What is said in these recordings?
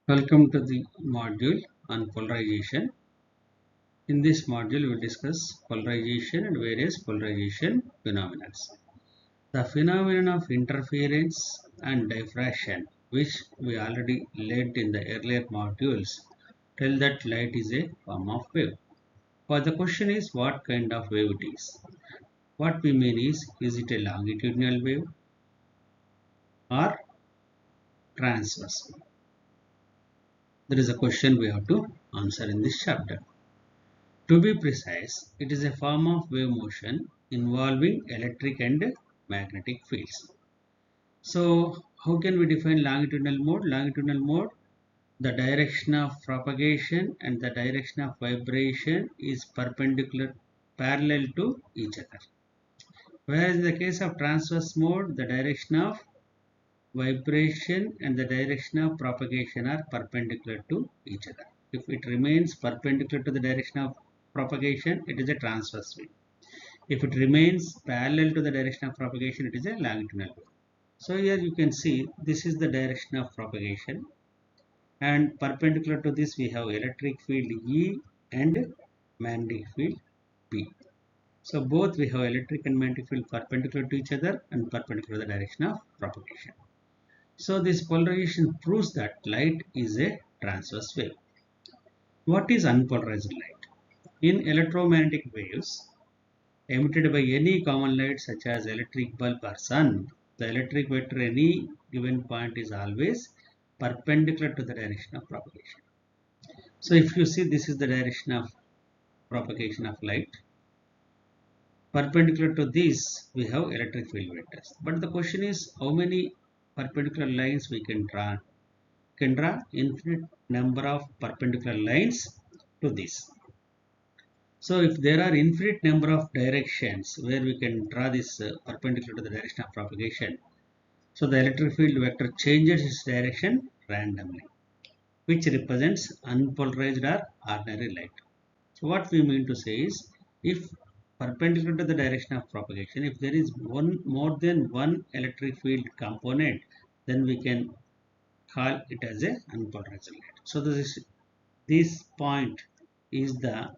Welcome to the module on polarization. In this module, we will discuss polarization and various polarization phenomena. The phenomenon of interference and diffraction, which we already learned in the earlier modules, tell that light is a form of wave. But the question is what kind of wave it is. What we mean is it a longitudinal wave or transverse wave? There is a question we have to answer in this chapter. To be precise, it is a form of wave motion involving electric and magnetic fields. So, how can we define longitudinal mode? Longitudinal mode, the direction of propagation and the direction of vibration is parallel to each other. Whereas in the case of transverse mode, the direction of vibration and the direction of propagation are perpendicular to each other. If it remains perpendicular to the direction of propagation, it is a transverse wave. If it remains parallel to the direction of propagation, it is a longitudinal wave. So here you can see this is the direction of propagation, and perpendicular to this we have electric field E and magnetic field B. So both we have electric and magnetic field perpendicular to each other and perpendicular to the direction of propagation. So this polarization proves that light is a transverse wave. What is unpolarized light? In electromagnetic waves emitted by any common light such as electric bulb or sun, the electric vector at any given point is always perpendicular to the direction of propagation. So if you see, this is the direction of propagation of light. Perpendicular to this we have electric field vectors. But the question is how many perpendicular lines we can draw? We can draw infinite number of perpendicular lines to this. So if there are infinite number of directions where we can draw this perpendicular to the direction of propagation, so the electric field vector changes its direction randomly, which represents unpolarized or ordinary light. So what we mean to say is, if perpendicular to the direction of propagation, if there is more than one electric field component, then we can call it as a unpolarized light. So this point is the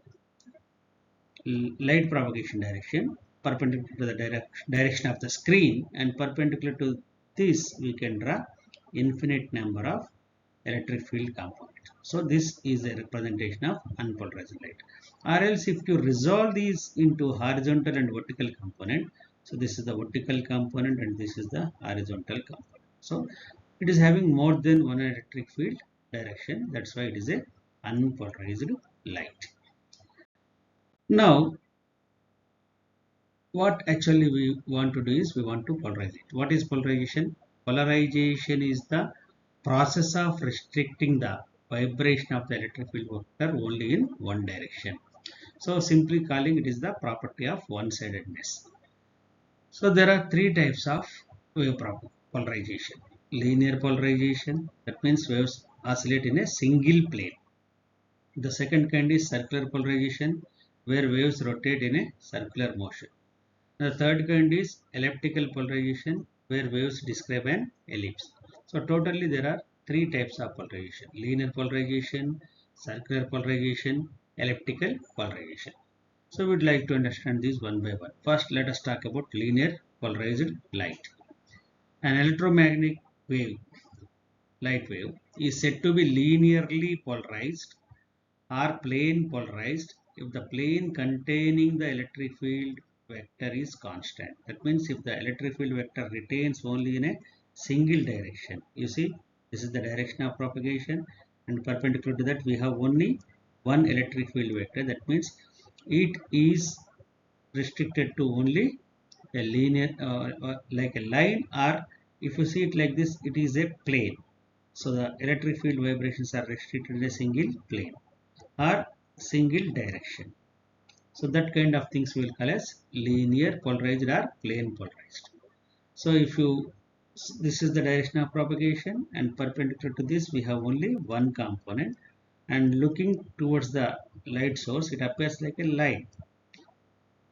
light propagation direction perpendicular to the direction of the screen, and perpendicular to this we can draw infinite number of electric field components. So this is a representation of unpolarized light. Or else if you resolve these into horizontal and vertical component, so this is the vertical component and this is the horizontal component. So it is having more than one electric field direction, that's why it is a unpolarized light. Now what actually we want to do is we want to polarize it. What is polarization? Polarization is the process of restricting the vibration of the electric field vector only in one direction. So simply calling it is the property of one-sidedness. So there are three types of wave polarization. Linear polarization, that means waves oscillate in a single plane. The second kind is circular polarization, where waves rotate in a circular motion. The third kind is elliptical polarization, where waves describe an ellipse. So totally there are three types of polarization: linear polarization, circular polarization, elliptical polarization. So we would like to understand these one by one. First, let us talk about linear polarized light. An electromagnetic wave, light wave, is said to be linearly polarized or plane polarized if the plane containing the electric field vector is constant. That means if the electric field vector retains only in a single direction. You see, this is the direction of propagation, and perpendicular to that we have only one electric field vector. That means it is restricted to only a linear like a line, or if you see it like this, it is a plane. So the electric field vibrations are restricted in a single plane or single direction. So that kind of things we will call as linear polarized or plane polarized. So if you, this is the direction of propagation, and perpendicular to this we have only one component, and looking towards the light source it appears like a line,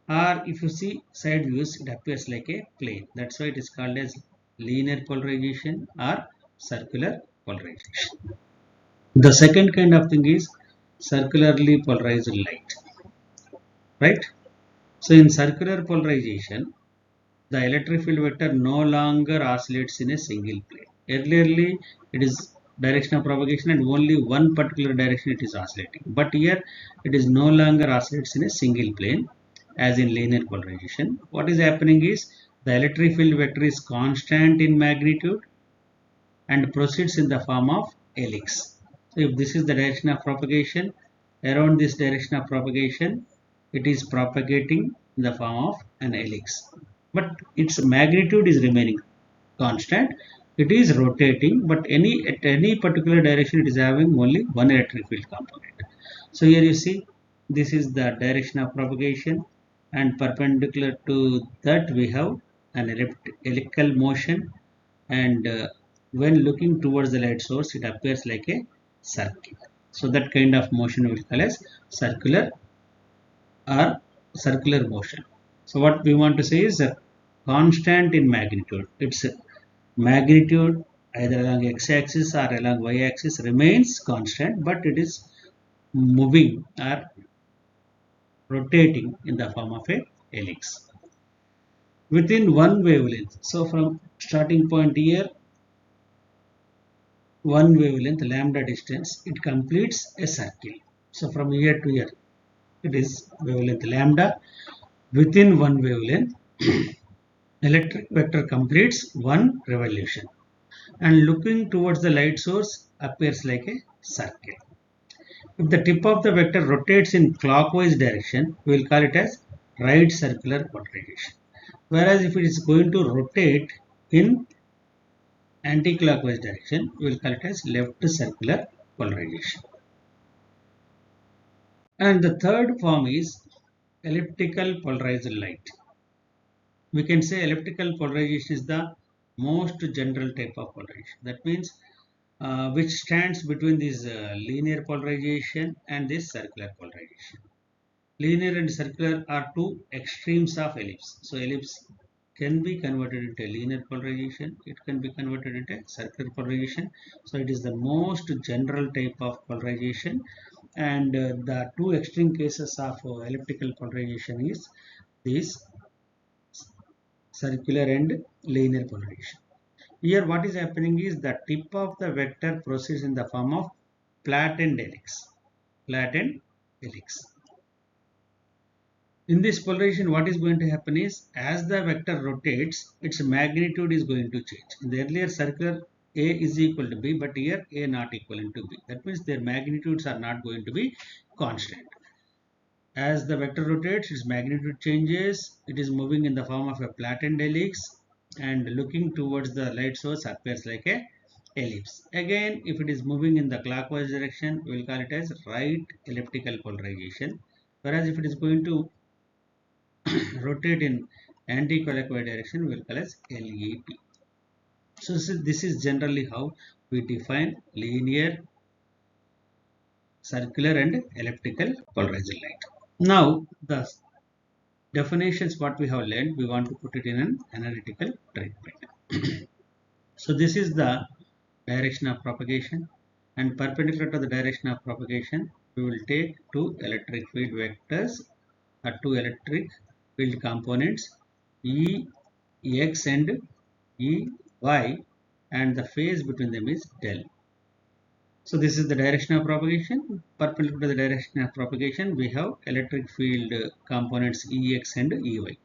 or if you see side views it appears like a plane. That's why it is called as linear polarization or circular polarization. The second kind of thing is circularly polarized light, right? So in circular polarization, the electric field vector no longer oscillates in a single plane. Earlierly, it is direction of propagation and only one particular direction it is oscillating. But here, it is no longer oscillates in a single plane as in linear polarization. What is happening is the electric field vector is constant in magnitude and proceeds in the form of helix. So if this is the direction of propagation, around this direction of propagation, it is propagating in the form of an helix. But its magnitude is remaining constant. It is rotating, but at any particular direction, it is having only one electric field component. So here you see, this is the direction of propagation, and perpendicular to that we have an elliptical motion, and when looking towards the light source it appears like a circle. So that kind of motion we will call as circular or circular motion. So what we want to say is constant in magnitude. Its magnitude either along x-axis or along y-axis remains constant, but it is moving or rotating in the form of a helix within one wavelength. So from starting point here, one wavelength lambda distance, it completes a circle. So from here to here, it is wavelength lambda. Within one wavelength, electric vector completes one revolution, and looking towards the light source appears like a circle. If the tip of the vector rotates in clockwise direction, we will call it as right circular polarization. Whereas if it is going to rotate in anti-clockwise direction, we will call it as left circular polarization. And the third form is elliptical polarized light. We can say elliptical polarization is the most general type of polarization. That means which stands between this linear polarization and this circular polarization. Linear and circular are two extremes of ellipse. So ellipse can be converted into linear polarization. It can be converted into circular polarization. So it is the most general type of polarization. And the two extreme cases of elliptical polarization is this circular and linear polarization. Here what is happening is the tip of the vector proceeds in the form of flattened helix. Flattened helix. In this polarization, what is going to happen is as the vector rotates, its magnitude is going to change. In the earlier circular, A is equal to B, but here A not equivalent to B. That means their magnitudes are not going to be constant. As the vector rotates, its magnitude changes. It is moving in the form of a flattened helix, and looking towards the light source appears like a ellipse. Again, if it is moving in the clockwise direction, we will call it as right elliptical polarization. Whereas if it is going to rotate in anti-clockwise direction, we will call as LEP. So this is generally how we define linear, circular and elliptical polarized light. Now the definitions what we have learned, we want to put it in an analytical treatment. So this is the direction of propagation, and perpendicular to the direction of propagation, we will take two electric field vectors or two electric field components Ex and Ey, and the phase between them is del. So this is the direction of propagation. Perpendicular to the direction of propagation, we have electric field components Ex and Ey.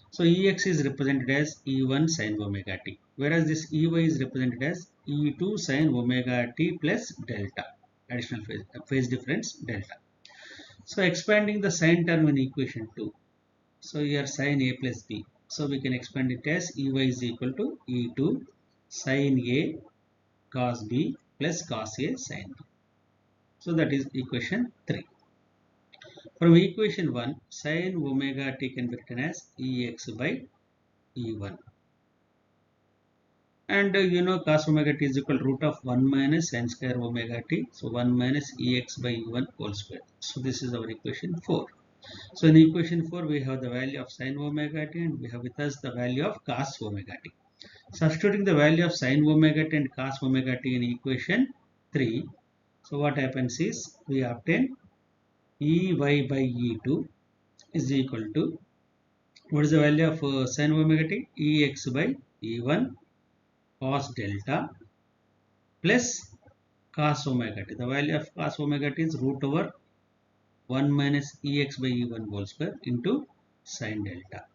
So Ex is represented as E1 sin omega t, whereas this Ey is represented as E2 sin omega t plus delta, additional phase difference delta. So expanding the sin term in equation 2. So here sin A plus B. So we can expand it as Ey is equal to E2 sin A cos B plus cos A sin B. So that is equation 3. From equation 1, sin omega t can be written as Ex by E1. And you know cos omega t is equal to root of 1 minus sin square omega t. So 1 minus Ex by E1 whole square. So this is our equation 4. So in equation 4, we have the value of sin omega t, and we have with us the value of cos omega t. Substituting the value of sin omega t and cos omega t in equation 3, So what happens is we obtain Ey by E2 is equal to, what is the value of sin omega t? Ex by E1 cos delta plus cos omega t. The value of cos omega t is root over 1 minus Ex by E1 whole square into sin delta.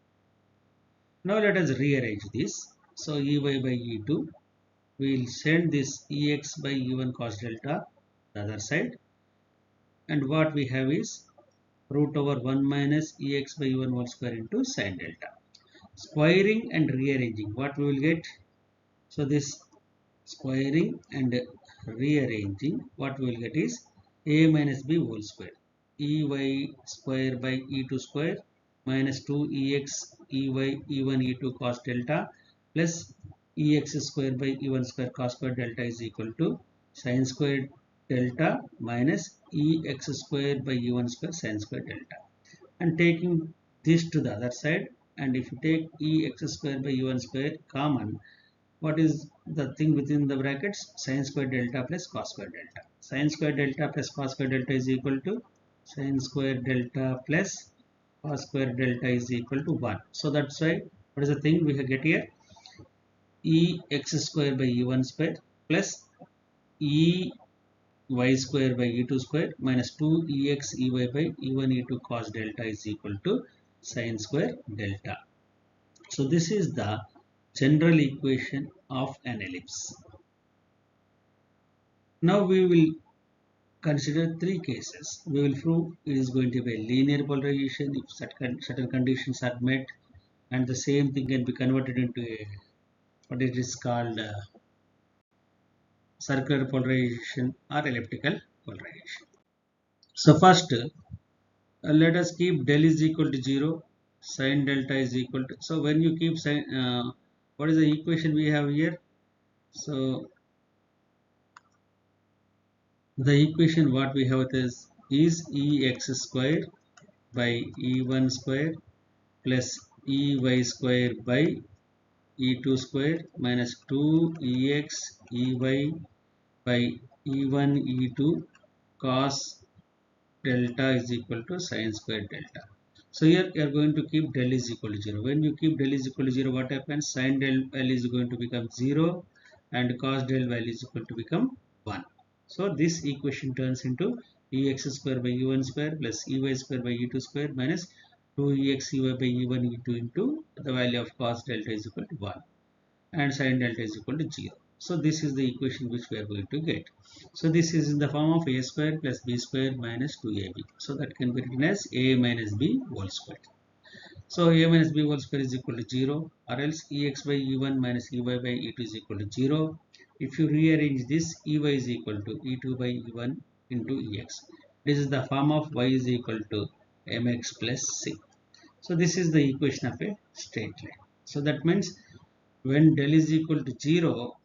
Now let us rearrange this. So Ey by E2, we will send this Ex by E1 cos delta the other side, and what we have is root over 1 minus Ex by E1 whole square into sin delta. Squaring and rearranging, what we will get? So this squaring and rearranging, what we will get is a minus b whole square, ey square by e2 square minus 2ex ey e1 e2 cos delta plus ex square by e1 square cos square delta is equal to sin square delta minus ex square by e1 square sin square delta. And taking this to the other side, and if you take ex square by e1 square common, what is the thing within the brackets? Sin square delta plus cos square delta. Sin square delta plus cos square delta is equal to sin square delta plus cos square delta is equal to 1. So that's why, what is the thing we get here? Ex square by e1 square plus ey square by e2 square minus 2ex ey by e1 e2 cos delta is equal to sin square delta. So this is the general equation of an ellipse. Now we will consider three cases. We will prove it is going to be a linear polarization if certain conditions are met, and the same thing can be converted into a, what it is called, circular polarization or elliptical polarization. So first, let us keep del is equal to 0, sin delta is equal to, so when you keep sin, what is the equation we have here? So the equation what we have is ex square by e1 square plus ey square by e2 square minus 2ex ey by e1 e2 cos delta is equal to sin square delta. So here you are going to keep del is equal to 0. When you keep del is equal to 0, what happens? Sin del value is going to become 0 and cos del value is equal to become 1. So this equation turns into ex square by e1 square plus ey square by e2 square minus 2ex ey by e1 e2 into the value of cos delta is equal to 1 and sin delta is equal to 0. So this is the equation which we are going to get. So this is in the form of a square plus b square minus 2ab. So that can be written as a minus b whole square. So a minus b whole square is equal to 0, or else ex by e1 minus ey by e2 is equal to 0. If you rearrange this, ey is equal to e2 by e1 into ex. This is the form of y is equal to mx plus c. So this is the equation of a straight line. So that means when del is equal to 0,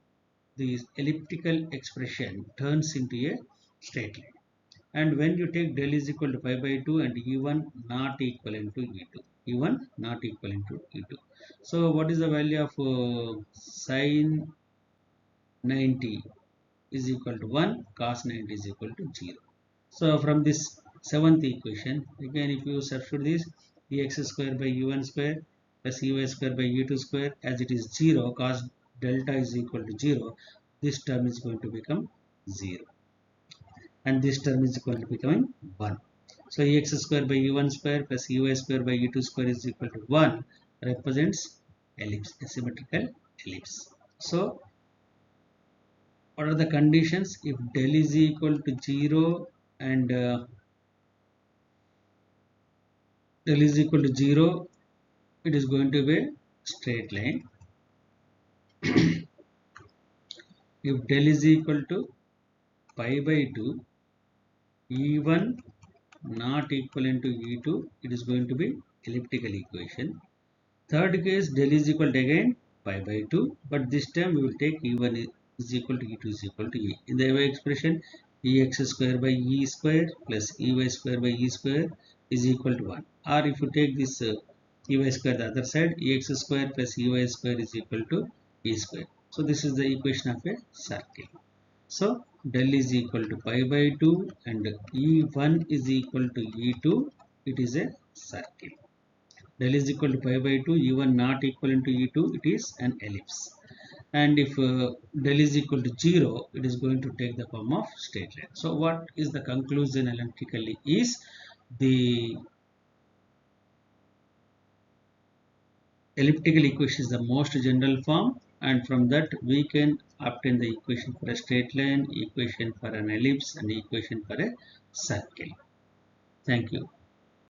the elliptical expression turns into a straight line. And when you take del is equal to pi by 2 and e1 not equivalent to e2, e1 not equivalent to e2. So what is the value of sin 90 is equal to 1, cos 90 is equal to 0. So from this seventh equation, again if you substitute this, ex square by u1 square plus ey square by u2 square, as it is 0, cos delta is equal to 0, this term is going to become 0 and this term is equal to becoming 1. So ex square by u1 square plus ey square by u2 square is equal to 1 represents ellipse, a symmetrical ellipse. So what are the conditions? If del is equal to 0 and del is equal to 0, it is going to be a straight line. If del is equal to pi by 2, e1 not equivalent to e2, it is going to be elliptical equation. Third case, del is equal to again pi by 2, but this time we will take e1 is equal to e2 is equal to e. In the above expression, ex square by e square plus ey square by e square is equal to 1. Or if you take this ey square the other side, ex square plus ey square is equal to e square. So this is the equation of a circle. So del is equal to pi by 2 and E1 is equal to E2. It is a circle. Del is equal to pi by 2, E1 not equal to E2, it is an ellipse. And if del is equal to 0, it is going to take the form of straight line. So what is the conclusion analytically is the elliptical equation is the most general form, and from that we can obtain the equation for a straight line, equation for an ellipse, and equation for a circle. Thank you.